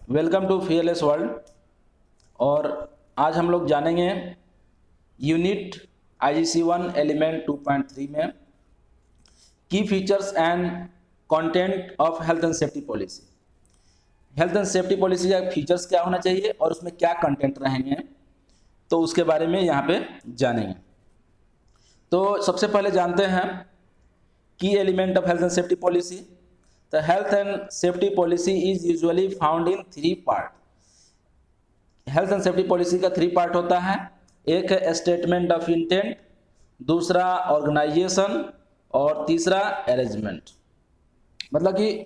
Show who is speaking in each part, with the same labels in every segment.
Speaker 1: Welcome to fearless world. और आज हम लोग जानेंगे यूनिट IGC1 एलिमेंट 2.3 में की features and content of health and safety policy. Health and safety policy का फीचर्स क्या होना चाहिए और उसमें क्या कंटेंट रहेंगे, तो उसके बारे में यहाँ पे जानेंगे। तो सबसे पहले जानते हैं की element of health and safety policy. The health and safety policy is usually found in 3 part. Health and safety policy का 3 पार्ट होता है। एक है स्टेटमेंट ऑफ इंटेंट, दूसरा ऑर्गेनाइजेशन और तीसरा अरेंजमेंट। मतलब कि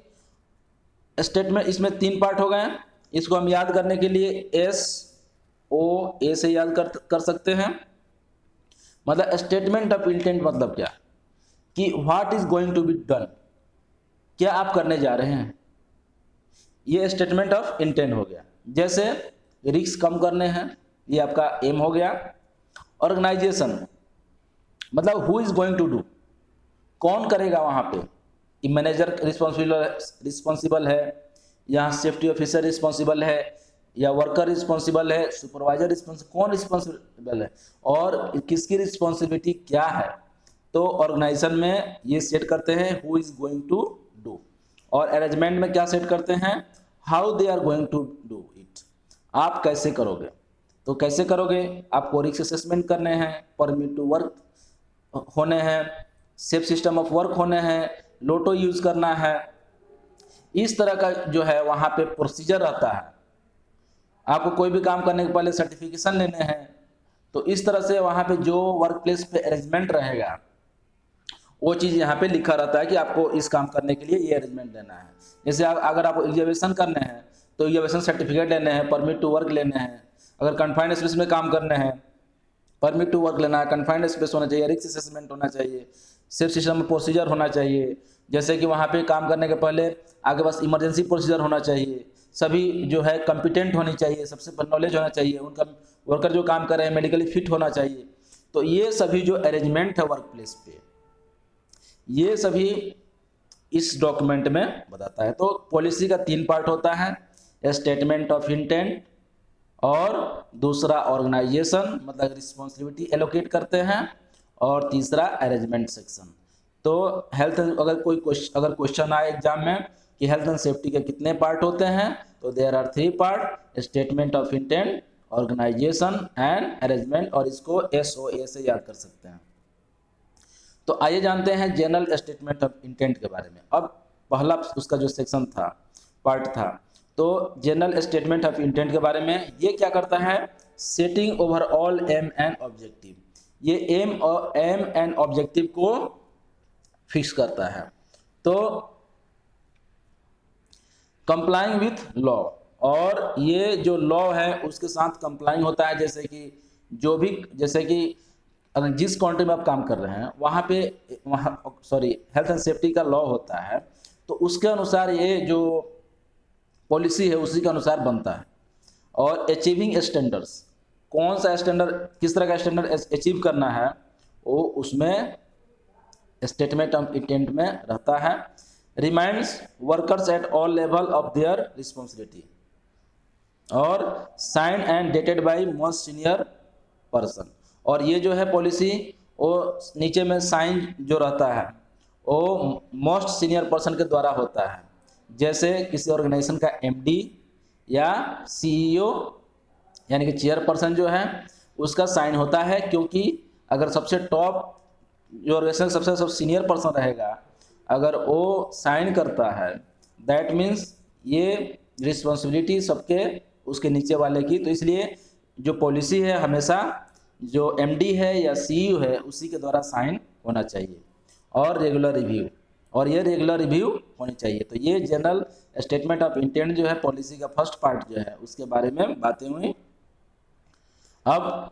Speaker 1: स्टेटमेंट इसमें 3 पार्ट हो गए। इसको हम याद करने के लिए SOA से याद कर सकते हैं। मतलब स्टेटमेंट ऑफ इंटेंट मतलब क्या कि what is going to be done, क्या आप करने जा रहे हैं, ये स्टेटमेंट ऑफ इंटेंट हो गया। जैसे रिस्क कम करने हैं, ये आपका एम हो गया। ऑर्गेनाइजेशन मतलब who is going to do, कौन करेगा वहां पे। मैनेजर रिस्पॉन्सिबल है, या सेफ्टी ऑफिसर रिस्पॉन्सिबल है, या वर्कर रिस्पॉन्सिबल है, सुपरवाइजर रिस्पॉन्सिबल, कौन रिस्पॉन्सिबल है और किसकी रिस्पॉन्सिबिलिटी क्या है। तो ऑर्गेनाइजेशन में ये सेट करते हैं who is going to do. और अरेंजमेंट में क्या सेट करते हैं, how they are going to do it, आप कैसे करोगे। तो कैसे करोगे, आपको रिस्क असेसमेंट करने हैं, परमिट टू वर्क होने हैं, सेफ सिस्टम ऑफ वर्क होने हैं, लोटो यूज करना है। इस तरह का जो है वहां पे प्रोसीजर रहता है। आपको कोई भी काम करने के पहले सर्टिफिकेशन लेने हैं। तो इस तरह से वहां पे जो वर्क प्लेस पे अरेंजमेंट रहेगा वो चीज़ यहाँ पे लिखा रहता है कि आपको इस काम करने के लिए ये अरेंजमेंट लेना है। जैसे अगर आपको एग्जीबिशन करने हैं तो एग्जीबिशन सर्टिफिकेट लेने हैं, परमिट टू वर्क लेने हैं। अगर कन्फाइंड स्पेस में काम करने हैं, परमिट टू वर्क लेना है, कन्फाइंड स्पेस होना चाहिए, रिस्क असेसमेंट होना चाहिए, सेफ सिस्टम प्रोसीजर होना चाहिए। जैसे कि वहाँ पे काम करने के पहले आगे बस इमरजेंसी प्रोसीजर होना चाहिए, सभी जो है कम्पिटेंट होनी चाहिए, सबसे नॉलेज होना चाहिए, उनका वर्कर जो काम कर रहे हैं मेडिकली फिट होना चाहिए। तो ये सभी जो अरेंजमेंट है वर्क प्लेस पे, ये सभी इस डॉक्यूमेंट में बताता है। तो पॉलिसी का 3 पार्ट होता है, स्टेटमेंट ऑफ इंटेंट, और दूसरा ऑर्गेनाइजेशन मतलब रिस्पॉन्सिबिलिटी एलोकेट करते हैं, और तीसरा अरेंजमेंट सेक्शन। तो हेल्थ अगर क्वेश्चन आए एग्जाम में कि हेल्थ एंड सेफ्टी के कितने पार्ट होते हैं, तो there are 3 part, statement of intent, organisation and arrangement, और इसको SOA से याद कर सकते हैं। तो आइए जानते हैं जनरल स्टेटमेंट ऑफ इंटेंट के बारे में। अब पहला उसका जो सेक्शन था, पार्ट था, तो जनरल स्टेटमेंट ऑफ इंटेंट के बारे में ये क्या करता है, setting overall aim and objective. ये एम एंड ऑब्जेक्टिव को फिक्स करता है। तो कंप्लाइंग विथ लॉ, और ये जो लॉ है उसके साथ कंप्लाइंग होता है। जैसे कि अगर जिस कंट्री में आप काम कर रहे हैं वहाँ पे हेल्थ एंड सेफ्टी का लॉ होता है, तो उसके अनुसार ये जो पॉलिसी है उसी के अनुसार बनता है। और अचीविंग स्टैंडर्ड्स, कौन सा स्टैंडर्ड, किस तरह का स्टैंडर्ड अचीव करना है, वो उसमें स्टेटमेंट ऑफ इंटेंट में रहता है। Reminds workers at all level of their responsibility, और sign and dated by most senior person. और ये जो है पॉलिसी, वो नीचे में साइन जो रहता है वो मोस्ट सीनियर पर्सन के द्वारा होता है। जैसे किसी ऑर्गेनाइजेशन का MD या CEO यानी कि चेयरपर्सन जो है उसका साइन होता है, क्योंकि अगर सबसे टॉप जो ऑर्गेनाइजेशन सबसे सीनियर पर्सन रहेगा, अगर वो साइन करता है, दैट मीन्स ये रिस्पॉन्सिबिलिटी सबके उसके नीचे वाले की। तो इसलिए जो पॉलिसी है हमेशा जो MD है या CEO है उसी के द्वारा साइन होना चाहिए, और रेगुलर रिव्यू, और ये रेगुलर रिव्यू होनी चाहिए। तो ये जनरल स्टेटमेंट ऑफ इंटेंट जो है पॉलिसी का फर्स्ट पार्ट जो है उसके बारे में बातें हुई। अब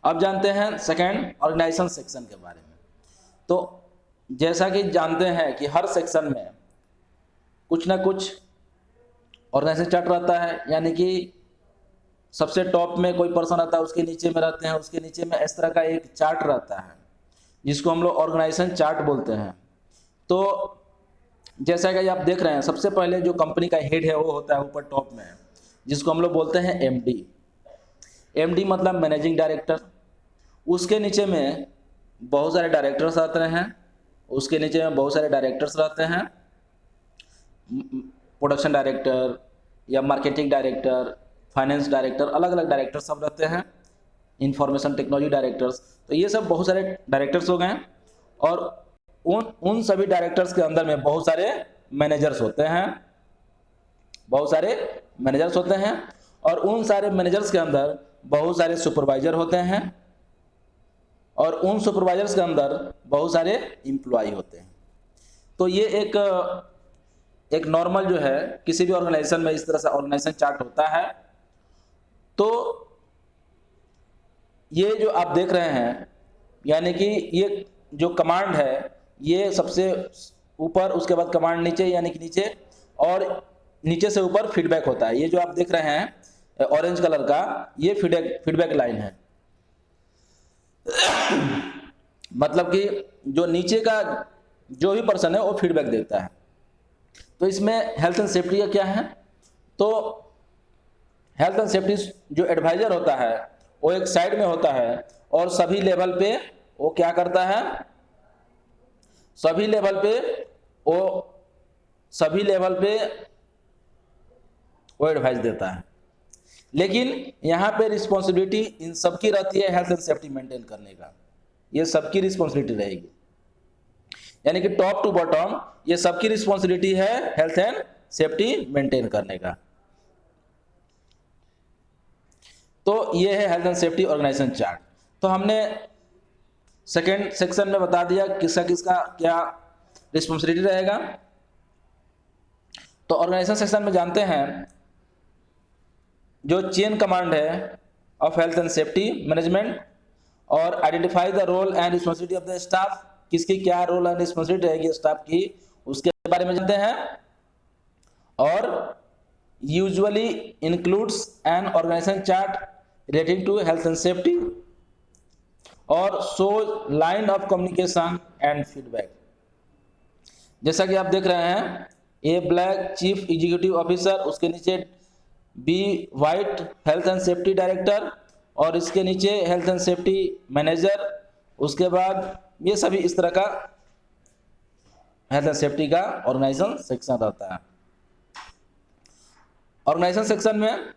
Speaker 1: जानते हैं सेकंड ऑर्गेनाइजेशन सेक्शन के बारे में। तो जैसा कि जानते हैं कि हर सेक्शन में कुछ ना कुछ ऑर्गेनाइजेशन चार्ट रहता है, यानी कि सबसे टॉप में कोई पर्सन रहता है, उसके नीचे में रहते हैं, उसके नीचे में इस तरह का एक चार्ट रहता है जिसको हम लोग ऑर्गेनाइजेशन चार्ट बोलते हैं। तो जैसा कि आप देख रहे हैं, सबसे पहले जो कंपनी का हेड है वो होता है ऊपर टॉप में, जिसको हम लोग बोलते हैं एमडी। एमडी मतलब मैनेजिंग डायरेक्टर। उसके नीचे में बहुत सारे डायरेक्टर्स आते हैं, उसके नीचे में बहुत सारे डायरेक्टर्स रहते हैं, प्रोडक्शन डायरेक्टर या मार्केटिंग डायरेक्टर, फाइनेंस डायरेक्टर, अलग अलग डायरेक्टर सब रहते हैं, इंफॉर्मेशन टेक्नोलॉजी डायरेक्टर्स। तो ये सब बहुत सारे डायरेक्टर्स हो गए। और उन सभी डायरेक्टर्स के अंदर में बहुत सारे मैनेजर्स होते हैं, बहुत सारे मैनेजर्स होते हैं। और उन सारे मैनेजर्स के अंदर बहुत सारे सुपरवाइजर होते हैं, और उन सुपरवाइजर्स के अंदर बहुत सारे एम्प्लॉय होते हैं। तो ये एक नॉर्मल जो है किसी भी ऑर्गेनाइजेशन में इस तरह से ऑर्गेनाइजेशन चार्ट होता है। तो ये जो आप देख रहे हैं, यानी कि ये जो कमांड है ये सबसे ऊपर, उसके बाद कमांड नीचे, यानी कि नीचे, और नीचे से ऊपर फीडबैक होता है। ये जो आप देख रहे हैं ऑरेंज कलर का, ये फीडबैक लाइन है। मतलब कि जो नीचे का जो भी पर्सन है वो फीडबैक देता है। तो इसमें हेल्थ एंड सेफ्टी का क्या है, तो हेल्थ एंड सेफ्टी जो एडवाइजर होता है वो एक साइड में होता है, और सभी लेवल पे वो क्या करता है, सभी लेवल पे वो एडवाइस देता है। लेकिन यहाँ पे रिस्पॉन्सिबिलिटी इन सबकी रहती है हेल्थ एंड सेफ्टी मेंटेन करने का, ये सबकी रिस्पॉन्सिबिलिटी रहेगी। यानी कि टॉप टू बॉटम ये सबकी रिस्पॉन्सिबिलिटी है हेल्थ एंड सेफ्टी मेंटेन करने का। तो ये है health and safety organisation chart. तो हमने सेकेंड सेक्शन में बता दिया किसका किसका क्या रिस्पॉन्सिबिलिटी रहेगा। तो ऑर्गेनाइजेशन सेक्शन में जानते हैं जो चेन कमांड है of health and safety management, और identify the role and responsibility of the staff, किसकी क्या रोल एंड रिस्पॉन्सिबिलिटी रहेगी स्टाफ की, उसके बारे में जानते हैं। और usually includes an organisation chart relating to health and safety, और show line of communication and feedback. जैसा कि आप देख रहे हैं, A black chief executive officer, उसके नीचे B white health and safety director, और इसके नीचे हेल्थ एंड सेफ्टी मैनेजर। उसके बाद ये सभी इस तरह का हेल्थ एंड सेफ्टी का ऑर्गेनाइजेशन सेक्शन रहता है। ऑर्गेनाइजेशन सेक्शन में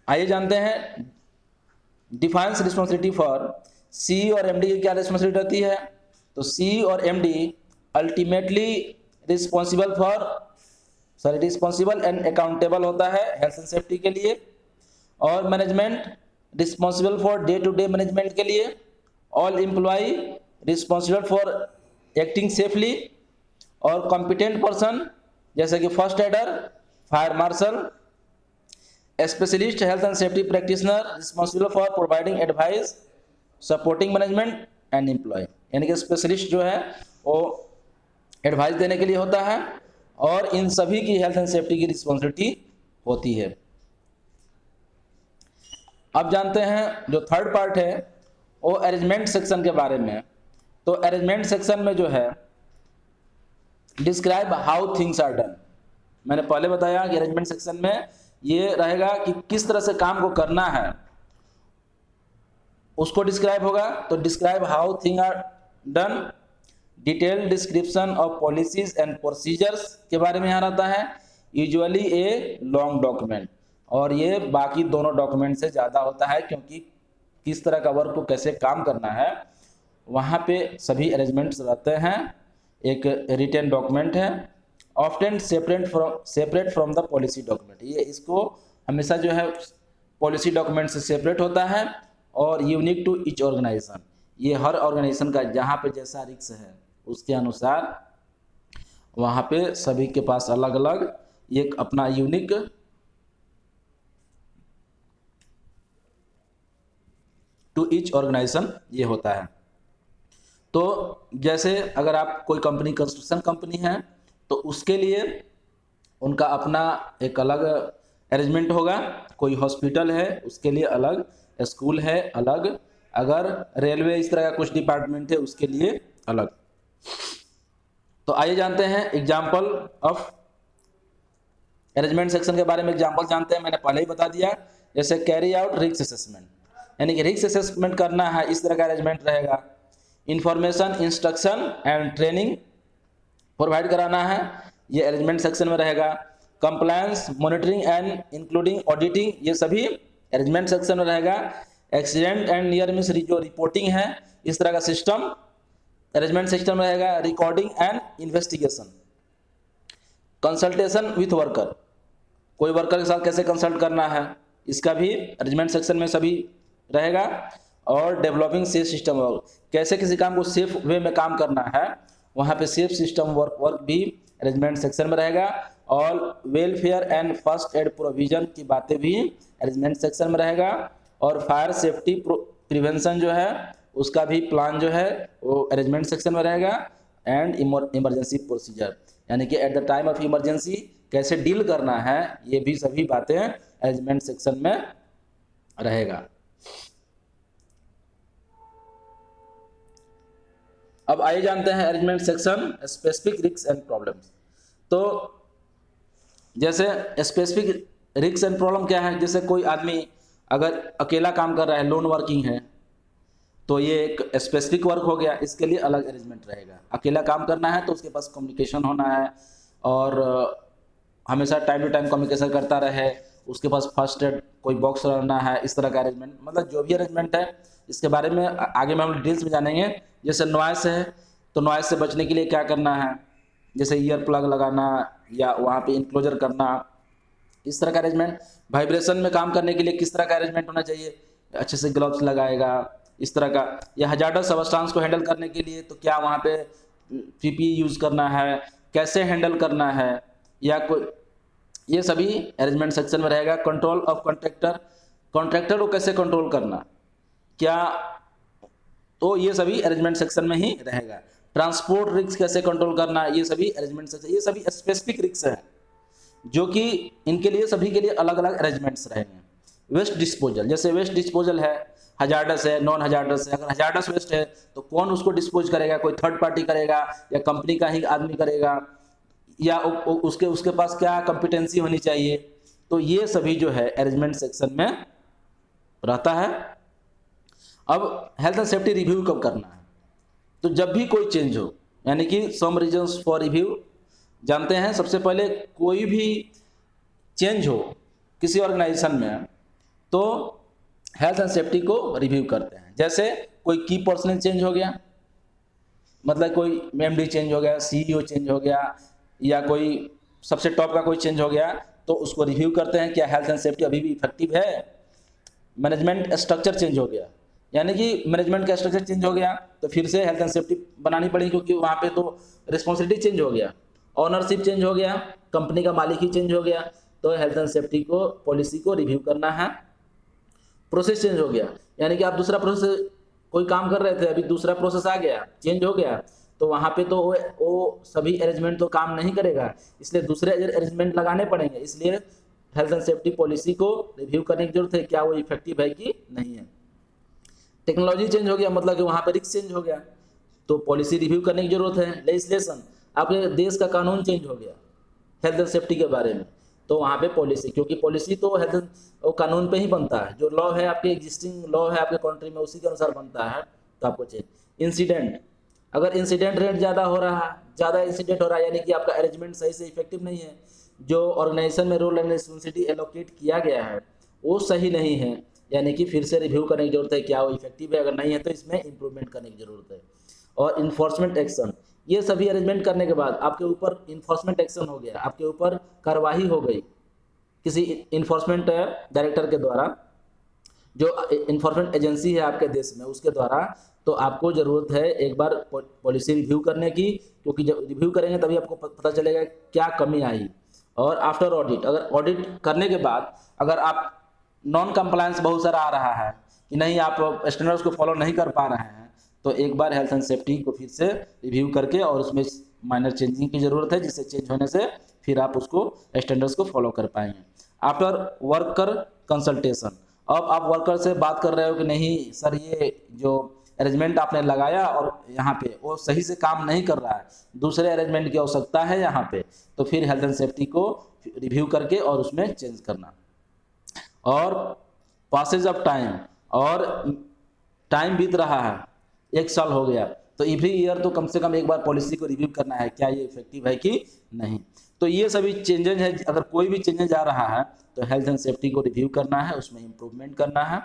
Speaker 1: आइए जानते हैं डिफाइंस रिस्पॉन्सिबिलिटी फॉर सी और एमडी की क्या रिस्पॉन्सिबिलिटी रहती है। तो सी और MD ultimately responsible and accountable होता है हेल्थ एंड सेफ्टी के लिए, और management responsible for day to day management के लिए, all employee responsible for acting safely, और कॉम्पिटेंट पर्सन जैसे कि first aider, fire marshal, specialist health and safety practitioner responsible for providing advice, supporting management and employee. यानी कि specialist जो है वो एडवाइस देने के लिए होता है, और इन सभी की हेल्थ एंड सेफ्टी की रिस्पॉन्सिबिलिटी होती है। अब जानते हैं जो थर्ड पार्ट है वो अरेंजमेंट सेक्शन के बारे में। तो अरेंजमेंट सेक्शन में जो है describe how things are done. मैंने पहले बताया कि अरेंजमेंट सेक्शन में ये रहेगा कि किस तरह से काम को करना है, उसको डिस्क्राइब होगा। तो describe how thing are done, detail description of policies and procedures के बारे में यहाँ रहता है, यूजुअली ए लॉन्ग डॉक्यूमेंट। और ये बाकी दोनों डॉक्यूमेंट से ज़्यादा होता है, क्योंकि किस तरह का वर्क को कैसे काम करना है वहाँ पे सभी अरेंजमेंट्स रहते हैं। एक रिटन डॉक्यूमेंट है, often separate from the policy document. ये इसको हमेशा जो है पॉलिसी डॉक्यूमेंट से सेपरेट होता है, और यूनिक टू ईच ऑर्गेनाइजेशन। ये हर ऑर्गेनाइजेशन का जहाँ पे जैसा रिक्स है उसके अनुसार वहाँ पे सभी के पास अलग अलग एक अपना यूनिक टू ईच ऑर्गेनाइजेशन ये होता है। तो जैसे अगर आप कोई कंपनी कंस्ट्रक्शन कंपनी है तो उसके लिए उनका अपना एक अलग अरेंजमेंट होगा, कोई हॉस्पिटल है उसके लिए अलग, स्कूल है अलग, अगर रेलवे इस तरह का कुछ डिपार्टमेंट है उसके लिए अलग। तो आइए जानते हैं एग्जाम्पल ऑफ अरेंजमेंट सेक्शन के बारे में। एग्जाम्पल जानते हैं, मैंने पहले ही बता दिया। जैसे कैरी आउट रिस्क असेसमेंट, यानी कि रिस्क असेसमेंट करना है, इस तरह का अरेंजमेंट रहेगा। Information, instruction and training provide कराना है, ये अरेंजमेंट सेक्शन में रहेगा। Compliance, monitoring and including auditing, ये सभी अरेंजमेंट सेक्शन में रहेगा। एक्सीडेंट एंड नियर मिस जो रिपोर्टिंग है, इस तरह का सिस्टम अरेंजमेंट सेक्शन में रहेगा। Recording and investigation, consultation with worker, कोई वर्कर के साथ कैसे कंसल्ट करना है, इसका भी अरेंजमेंट सेक्शन में सभी रहेगा। और डेवलपिंग सेफ सिस्टम वर्क, कैसे किसी काम को सेफ वे में काम करना है, वहाँ पे सेफ सिस्टम वर्क भी अरेंजमेंट सेक्शन में रहेगा। और welfare and first aid provision की बातें भी अरेंजमेंट सेक्शन में रहेगा। और फायर सेफ्टी प्रिवेंशन जो है, उसका भी प्लान जो है वो अरेंजमेंट सेक्शन में रहेगा। एंड इमरजेंसी प्रोसीजर, यानी कि at the time of emergency कैसे डील करना है, ये भी सभी बातें अरेंजमेंट सेक्शन में रहेगा। अब आइए जानते हैं arrangement section specific risk and problems. तो जैसे स्पेसिफिक रिस्क एंड प्रॉब्लम क्या है, जैसे कोई आदमी अगर अकेला काम कर रहा है, लोन वर्किंग है, तो ये एक स्पेसिफिक वर्क हो गया, इसके लिए अलग अरेंजमेंट रहेगा। अकेला काम करना है तो उसके पास कम्युनिकेशन होना है और हमेशा टाइम टू टाइम कम्युनिकेशन करता रहे, उसके पास फर्स्ट एड कोई बॉक्स रहना है, इस तरह का अरेंजमेंट, मतलब जो भी अरेंजमेंट है इसके बारे में आगे में हम डिटेल्स में जानेंगे। जैसे नॉइस है, तो नॉइस से बचने के लिए क्या करना है, जैसे ईयर प्लग लगाना या वहाँ पे इनक्लोजर करना, इस तरह का अरेंजमेंट। वाइब्रेशन में काम करने के लिए किस तरह का अरेंजमेंट होना चाहिए, अच्छे से ग्लव्स लगाएगा, इस तरह का। या हजार्डस सब्सटेंस को हैंडल करने के लिए तो क्या वहाँ पे पीपी यूज करना है, कैसे हैंडल करना है, या कोई, ये सभी अरेंजमेंट सेक्शन में रहेगा। कंट्रोल ऑफ कॉन्ट्रैक्टर, कॉन्ट्रैक्टर को कैसे कंट्रोल करना, क्या, तो ये सभी अरेंजमेंट सेक्शन में ही रहेगा। ट्रांसपोर्ट रिस्क कैसे कंट्रोल करना, ये सभी अरेंजमेंट सेक्शन, ये सभी स्पेसिफिक रिस्क है जो कि इनके लिए सभी के लिए अलग अलग अरेंजमेंट्स रहेंगे। वेस्ट डिस्पोजल, जैसे वेस्ट डिस्पोजल है, हजार्डस है, नॉन हजार्डस है। अगर हजार्डस वेस्ट है तो कौन उसको डिस्पोज करेगा, कोई थर्ड पार्टी करेगा या कंपनी का ही आदमी करेगा, या उसके पास क्या कॉम्पिटेंसी होनी चाहिए, तो ये सभी जो है अरेंजमेंट सेक्शन में रहता है। अब हेल्थ एंड सेफ्टी रिव्यू कब करना है, तो जब भी कोई चेंज हो, यानी कि सम रीजंस फॉर रिव्यू जानते हैं। सबसे पहले कोई भी चेंज हो किसी ऑर्गेनाइजेशन में तो हेल्थ एंड सेफ्टी को रिव्यू करते हैं। जैसे कोई की पर्सनल चेंज हो गया, मतलब कोई एमडी चेंज हो गया, सीईओ चेंज हो गया, या कोई सबसे टॉप का कोई चेंज हो गया, तो उसको रिव्यू करते हैं क्या हेल्थ एंड सेफ्टी अभी भी इफेक्टिव है। मैनेजमेंट स्ट्रक्चर चेंज हो गया, यानी कि मैनेजमेंट का स्ट्रक्चर चेंज हो गया तो फिर से हेल्थ एंड सेफ्टी बनानी पड़ेगी, क्योंकि वहाँ पे तो रिस्पॉन्सिबिलिटी चेंज हो गया, ऑनरशिप चेंज हो गया, कंपनी का मालिक ही चेंज हो गया, तो हेल्थ एंड सेफ्टी को पॉलिसी को रिव्यू करना है। प्रोसेस चेंज हो गया, यानी कि आप दूसरा प्रोसेस कोई काम कर रहे थे, अभी दूसरा प्रोसेस आ गया, चेंज हो गया, तो वहाँ पे तो वो सभी अरेंजमेंट तो काम नहीं करेगा, इसलिए दूसरे अरेंजमेंट लगाने पड़ेंगे। इसलिए हेल्थ एंड सेफ्टी पॉलिसी को रिव्यू करने की जरूरत है, क्या वो इफेक्टिव है कि नहीं है। टेक्नोलॉजी चेंज हो गया, मतलब कि वहाँ पे रिस्क चेंज हो गया, तो पॉलिसी रिव्यू करने की जरूरत है। लेजिस्लेशन, आपके देश का कानून चेंज हो गया हेल्थ एंड सेफ्टी के बारे में, तो वहाँ पे पॉलिसी, क्योंकि पॉलिसी तो हेल्थ वो कानून पे ही बनता है, जो लॉ है आपके एग्जिस्टिंग लॉ है आपके कंट्री में उसी के अनुसार बनता है, तो आपको चेंज। इंसिडेंट, अगर इंसिडेंट रेट ज़्यादा हो रहा है, ज़्यादा इंसिडेंट हो रहा है, यानी कि आपका अरेंजमेंट सही से इफेक्टिव नहीं है, जो ऑर्गेनाइजेशन में रोल एंड रिस्पॉन्सिबिलिटी एलोकेट किया गया है वो सही नहीं है, यानी कि फिर से रिव्यू करने की जरूरत है, क्या वो इफेक्टिव है, अगर नहीं है तो इसमें इंप्रूवमेंट करने की जरूरत है। और इन्फोर्समेंट एक्शन, ये सभी अरेंजमेंट करने के बाद आपके ऊपर इन्फोर्समेंट एक्शन हो गया, आपके ऊपर कार्रवाई हो गई किसी इन्फोर्समेंट डायरेक्टर के द्वारा, जो इन्फोर्समेंट एजेंसी है आपके देश में उसके द्वारा, तो आपको ज़रूरत है एक बार पॉलिसी रिव्यू करने की, क्योंकि जब रिव्यू करेंगे तभी आपको पता चलेगा क्या कमी आई। और आफ्टर ऑडिट, अगर ऑडिट करने के बाद अगर आप नॉन कंप्लायंस बहुत सारा आ रहा है कि नहीं आप स्टैंडर्ड्स को फॉलो नहीं कर पा रहे हैं, तो एक बार हेल्थ एंड सेफ्टी को फिर से रिव्यू करके और उसमें माइनर चेंजिंग की ज़रूरत है, जिससे चेंज होने से फिर आप उसको स्टैंडर्ड्स को फॉलो कर पाएंगे। आफ्टर वर्कर कंसल्टेशन, अब आप वर्कर से बात कर रहे हो कि नहीं सर ये जो अरेंजमेंट आपने लगाया और यहाँ पे वो सही से काम नहीं कर रहा है, दूसरे अरेंजमेंट की आवश्यकता है यहाँ पे, तो फिर हेल्थ एंड सेफ्टी को रिव्यू करके और उसमें चेंज करना। और पासेज ऑफ टाइम, और टाइम बीत रहा है, 1 साल हो गया, तो एवरी ईयर तो कम से कम एक बार पॉलिसी को रिव्यू करना है, क्या ये इफेक्टिव है कि नहीं। तो ये सभी चेंजेज है, अगर कोई भी चेंजेज आ रहा है तो हेल्थ एंड सेफ्टी को रिव्यू करना है, उसमें इम्प्रूवमेंट करना है।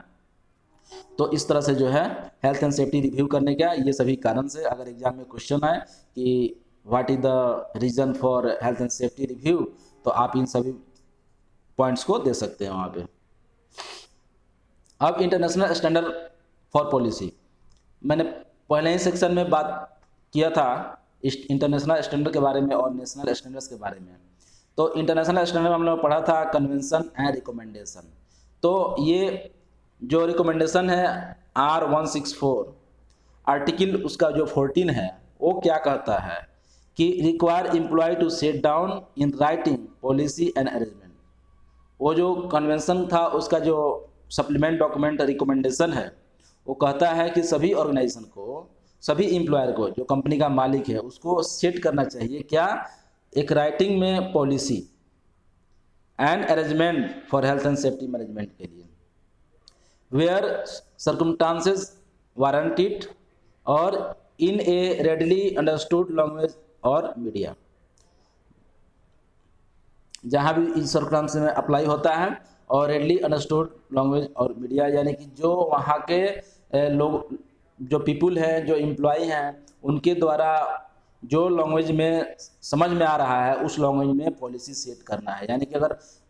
Speaker 1: तो इस तरह से जो है हेल्थ एंड सेफ्टी रिव्यू करने का ये सभी कारण से, अगर एग्जाम में क्वेश्चन आए कि what is the reason for health and safety review, तो आप इन सभी पॉइंट्स को दे सकते हैं वहाँ पे। अब इंटरनेशनल स्टैंडर्ड फॉर पॉलिसी, मैंने पहले ही सेक्शन में बात किया था इंटरनेशनल स्टैंडर्ड के बारे में और नेशनल स्टैंडर्ड्स के बारे में। तो इंटरनेशनल स्टैंडर्ड में हम लोग पढ़ा था कन्वेंशन एंड रिकमेंडेशन। तो ये जो रिकमेंडेशन है R164, आर्टिकल उसका जो 14 है, वो क्या कहता है कि require employee to set down in writing policy and arrangement. वो जो कन्वेंशन था उसका जो सप्लीमेंट डॉक्यूमेंट रिकमेंडेशन है, वो कहता है कि सभी ऑर्गेनाइजेशन को, सभी एम्प्लॉयर को, जो कंपनी का मालिक है उसको सेट करना चाहिए क्या, एक राइटिंग में policy and arrangement for health and safety management के लिए, वेयर सर्कमस्टांसेस वारंट इट और इन ए रेडली अंडरस्टूड लैंग्वेज और मीडिया। जहाँ भी इस सर्कमस्टांस में अप्लाई होता है और रेडली अंडरस्टूड लैंग्वेज और मीडिया, यानी कि जो वहाँ के लोग, जो पीपुल हैं, जो एम्प्लॉय हैं, उनके द्वारा जो लैंग्वेज में समझ में आ रहा है उस लैंग्वेज में पॉलिसी सेट करना है। यानी कि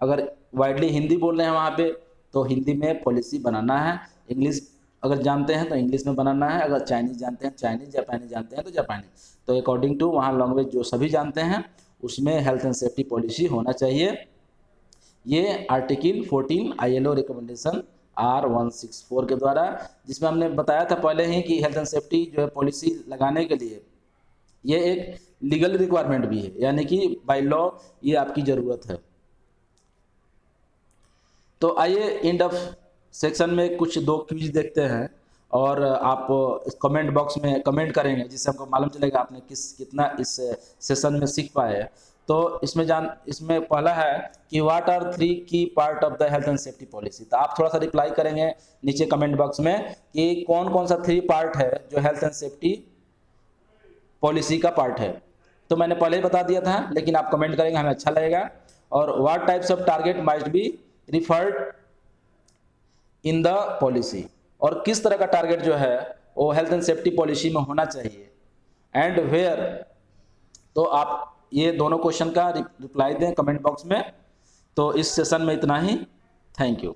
Speaker 1: अगर वाइडली हिंदी बोल रहे हैं वहाँ पे तो हिंदी में पॉलिसी बनाना है, इंग्लिश अगर जानते हैं तो इंग्लिश में बनाना है, अगर चाइनीज़ जानते हैं चाइनीज़, जापानी जानते हैं तो जापानी। तो अकॉर्डिंग टू वहाँ लैंग्वेज जो सभी जानते हैं उसमें हेल्थ एंड सेफ्टी पॉलिसी होना चाहिए। ये आर्टिकल 14 ILO रिकमेंडेशन R164 के द्वारा, जिसमें हमने बताया था पहले ही कि हेल्थ एंड सेफ्टी जो है पॉलिसी लगाने के लिए ये एक लीगल रिक्वायरमेंट भी है, यानी कि बाय लॉ ये आपकी ज़रूरत है। तो आइए एंड ऑफ सेक्शन में कुछ 2 क्विज देखते हैं और आप इस कमेंट बॉक्स में कमेंट करेंगे, जिससे हमको मालूम चलेगा आपने कितना इस सेशन में सीख पाए हैं। तो इसमें पहला है कि व्हाट आर 3 की part of the health and safety policy. तो आप थोड़ा सा रिप्लाई करेंगे नीचे कमेंट बॉक्स में कि कौन कौन सा 3 पार्ट है जो हेल्थ एंड सेफ्टी पॉलिसी का पार्ट है। तो मैंने पहले ही बता दिया था, लेकिन आप कमेंट करेंगे, हमें अच्छा लगेगा। और what types of target mist B referred in the policy, और किस तरह का टारगेट जो है वो हेल्थ एंड सेफ्टी पॉलिसी में होना चाहिए, एंड वेयर। तो आप ये दोनों क्वेश्चन का रिप्लाई दें कमेंट बॉक्स में। तो इस सेशन में इतना ही, थैंक यू।